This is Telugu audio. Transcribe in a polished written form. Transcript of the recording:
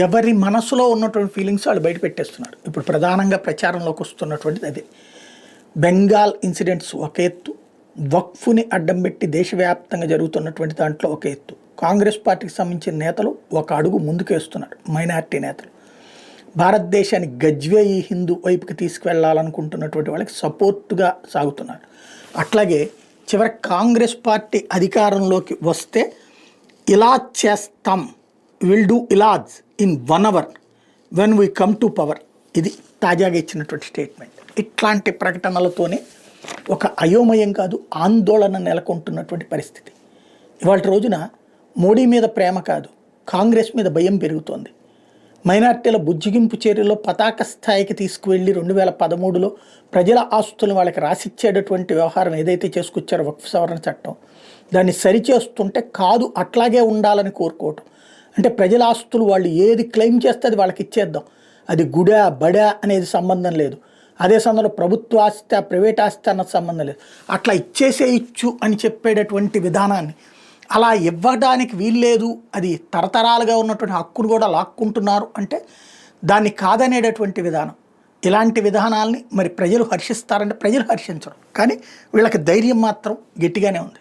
ఎవరి మనసులో ఉన్నటువంటి ఫీలింగ్స్ వాళ్ళు బయట పెట్టేస్తున్నారు. ఇప్పుడు ప్రధానంగా ప్రచారంలోకి వస్తున్నటువంటిది అదే. బెంగాల్ ఇన్సిడెంట్స్ ఒక ఎత్తు, వక్ఫ్ని అడ్డం పెట్టి దేశవ్యాప్తంగా జరుగుతున్నటువంటి దాంట్లో ఒక ఎత్తు. కాంగ్రెస్ పార్టీకి సంబంధించిన నేతలు ఒక అడుగు ముందుకేస్తున్నారు. మైనారిటీ నేతలు భారతదేశాన్ని గజ్వేయి హిందూ వైపుకి తీసుకువెళ్లాలనుకుంటున్నటువంటి వాళ్ళకి సపోర్టుగా సాగుతున్నారు. అట్లాగే చివరి కాంగ్రెస్ పార్టీ అధికారంలోకి వస్తే ఇలా చేస్తాం, విల్ డూ ఇలాజ్ in 1 hour when we come to power. ఇది తాజాగా ఇచ్చినటువంటి స్టేట్మెంట్. ఇట్లాంటి ప్రకటనలతోనే ఒక అయోమయం కాదు, ఆందోళన నెలకొంటున్నటువంటి పరిస్థితి. ఇవాళ రోజున మోడీ మీద ప్రేమ కాదు, కాంగ్రెస్ మీద భయం పెరుగుతోంది. మైనార్టీల బుజ్జిగింపు చర్యలో పతాక స్థాయికి తీసుకువెళ్ళి 2013లో ప్రజల ఆస్తులను వాళ్ళకి రాసిచ్చేటటువంటి వ్యవహారం ఏదైతే చేసుకొచ్చారో వక్ఫ్ సవరణ చట్టం, దాన్ని సరిచేస్తుంటే కాదు అట్లాగే ఉండాలని కోరుకోవటం. అంటే ప్రజల ఆస్తులు వాళ్ళు ఏది క్లెయిమ్ చేస్తే అది వాళ్ళకి ఇచ్చేద్దాం, అది గుడా బడా అనేది సంబంధం లేదు. అదే సమయంలో ప్రభుత్వ ఆస్తి ప్రైవేట్ ఆస్తి అన్నది సంబంధం లేదు. అట్లా ఇచ్చేసేయచ్చు అని చెప్పేటటువంటి విధానాన్ని అలా ఇవ్వడానికి వీల్లేదు, అది తరతరాలుగా ఉన్నటువంటి హక్కును కూడా లాక్కుంటున్నారు అంటే దాన్ని కాదనేటటువంటి విధానం. ఇలాంటి విధానాల్ని మరి ప్రజలు హర్షిస్తారంటే ప్రజలు హర్షించరు, కానీ వీళ్ళకి ధైర్యం మాత్రం గట్టిగానే ఉంది.